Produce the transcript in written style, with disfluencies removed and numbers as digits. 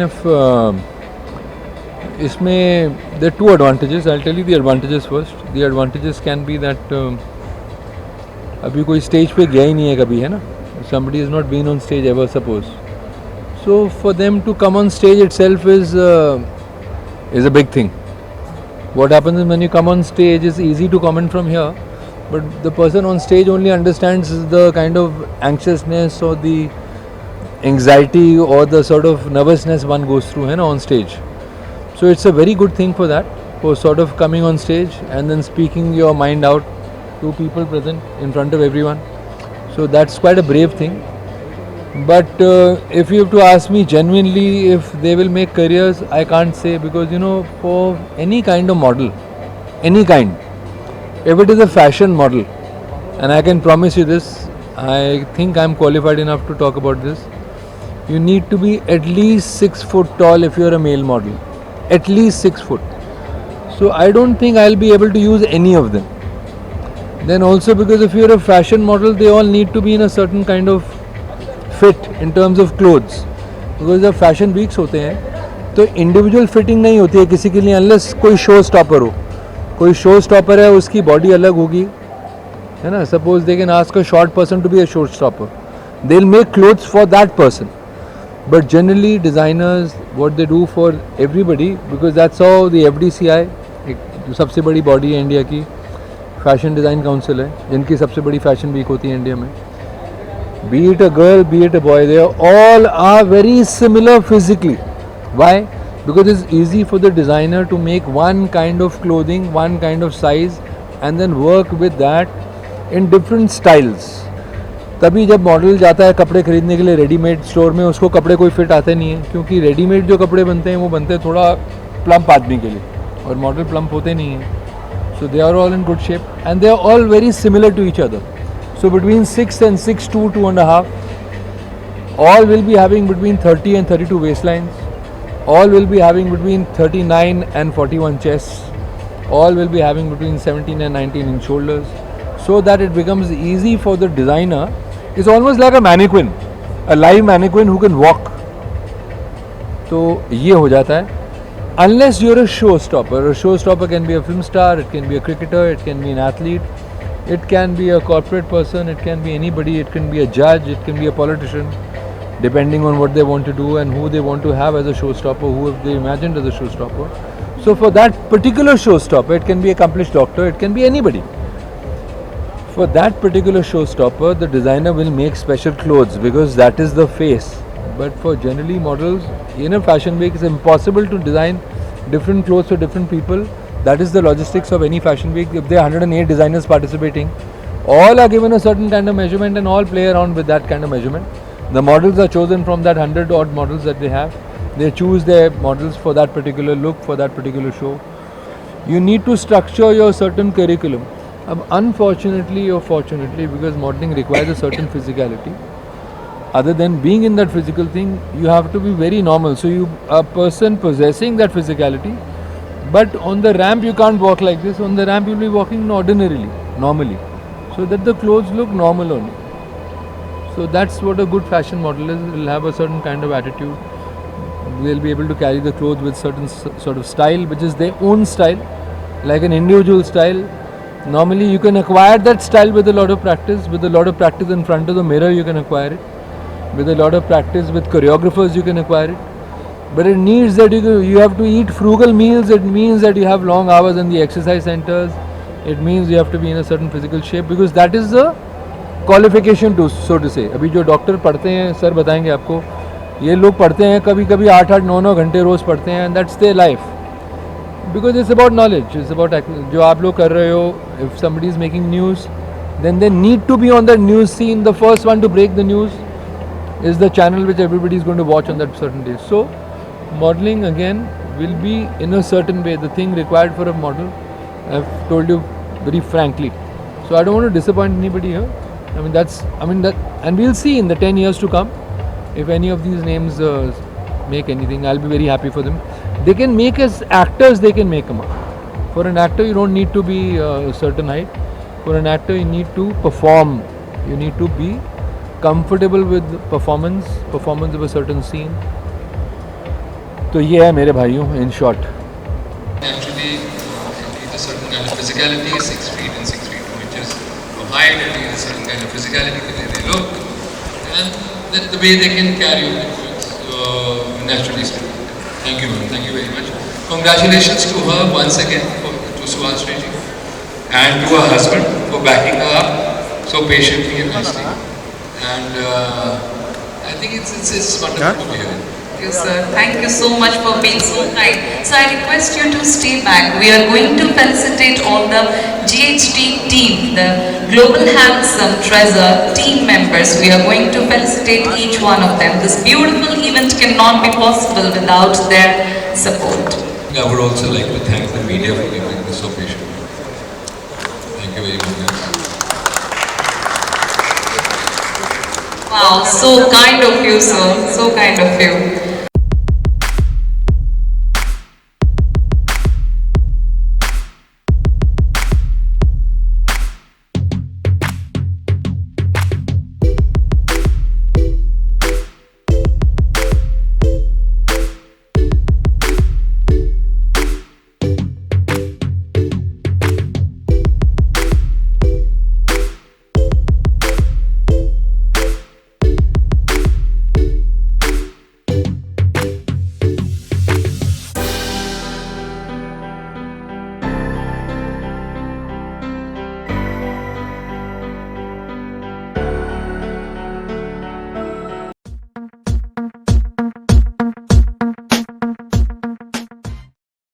If इसमें there are two advantages. I'll tell you the advantages first. The advantages can be that अभी कोई stage पे गया ही नहीं है कभी, है ना? Somebody has not been on stage ever, suppose. So for them to come on stage itself is a big thing. What happens is when you come on stage, it's easy to comment from here, but the person on stage only understands the kind of anxiousness or the anxiety or the sort of nervousness one goes through, है ना, on stage. So it's a very good thing for that, for sort of coming on stage and then speaking your mind out to people present in front of everyone. So that's quite a brave thing. But if you have to ask me genuinely if they will make careers, I can't say, because for any kind of model, any kind, if it is a fashion model, and I can promise you this, I think I'm qualified enough to talk about this, you need to be at least 6 foot tall if you're a male model. At least 6 foot. So I don't think I'll be able to use any of them. Then also, because if you're a fashion model, they all need to be in a certain kind of fit in terms of clothes, because जब fashion weeks होते हैं तो individual fitting नहीं होती है किसी के लिए, अनलेस कोई शो स्टॉपर हो. कोई शो स्टॉपर है, उसकी बॉडी अलग होगी, है ना. Suppose they can ask a short person to be a show stopper, they will make clothes for that person. But generally designers, what they do for everybody, because that's how the FDCI, जो सबसे बड़ी body है India की, fashion design council है, जिनकी सबसे बड़ी fashion week होती है इंडिया में. Be it a girl, be it a boy, they all are very similar physically. Why? Because it's easy for the designer to make one kind of clothing, one kind of size, and then work with that in different styles. तभी जब model जाता है कपड़े खरीदने के लिए readymade store में, उसको कपड़े कोई फिट आते नहीं है, क्योंकि रेडीमेड जो कपड़े बनते हैं वो बनते हैं थोड़ा प्लम्प आदमी के लिए, और मॉडल प्लम्प होते नहीं हैं. So they are all in good shape and they are all very similar to each other. So between 6 and 6'2", 2.5, all will be having between 30 and 32 waistlines, all will be having between 39 and 41 chests, all will be having between 17 and 19 inch shoulders, so that it becomes easy for the designer. It's almost like a mannequin, a live mannequin who can walk. तो ये हो जाता है. Unless you're a showstopper. A showstopper can be a film star, it can be a cricketer, it can be an athlete, it can be a corporate person, it can be anybody, it can be a judge, it can be a politician, depending on what they want to do and who they want to have as a showstopper, who have they imagined as a showstopper. So for that particular showstopper, it can be accomplished doctor, it can be anybody. For that particular showstopper, the designer will make special clothes, because that is the face. But for generally models, in a fashion week, it's impossible to design different clothes for different people. That is the logistics of any fashion week. If there are 108 designers participating, all are given a certain kind of measurement and all play around with that kind of measurement. The models are chosen from that 100 odd models that they have. They choose their models for that particular look, for that particular show. You need to structure your certain curriculum. Unfortunately or fortunately, because modeling requires a certain physicality, other than being in that physical thing, you have to be very normal. So a person possessing that physicality, but on the ramp you can't walk like this. On the ramp you'll be walking ordinarily, normally, so that the clothes look normal only. So that's what a good fashion model is. Will have a certain kind of attitude. They'll be able to carry the clothes with certain sort of style, which is their own style, like an individual style. Normally you can acquire that style with a lot of practice. With a lot of practice in front of the mirror you can acquire it. With a lot of practice with choreographers you can acquire it. But it needs that you have to eat frugal meals. It means that you have long hours in the exercise centers. It means you have to be in a certain physical shape, because that is the qualification to, so to say. अभी जो doctor पढ़ते हैं, sir बताएंगे आपको, ये लोग पढ़ते हैं कभी कभी 8-8, 9-9 घंटे रोज पढ़ते हैं, and that's their life. Because it's about knowledge, it's about जो आप लोग कर रहे हो. If somebody is making news, then they need to be on that news scene. The first one to break the news is the channel which everybody is going to watch on that certain day. So modeling again will be in a certain way the thing required for a model. I've told you very frankly. So I don't want to disappoint anybody here. And we'll see in the 10 years to come if any of these names make anything. I'll be very happy for them. They can make as actors, they can make them up. For an actor, you don't need to be a certain height. For an actor, you need to perform. You need to be comfortable with performance of a certain scene. तो ये है मेरे भाइयों in short. Naturally, it needs a certain kind of physicality, 6 feet and 6 feet 2 inches of height, it needs a certain kind of physicality, the way they look, and the way they can carry on influence, naturally speaking. Thank you, ma'am. Thank you very much. Congratulations to her once again, to Suhasri ji, and to her husband for backing her up so patiently and nicely. And I think it's wonderful to be here. Thank you, sir. Thank you so much for being so kind. So I request you to stay back. We are going to felicitate all the GHT team, the Global Handsome Treasure team members. We are going to felicitate each one of them. This beautiful event cannot be possible without their support. I would also like to thank the media for giving this so patiently. Thank you very much, guys. Wow, so kind of you, sir. So kind of you.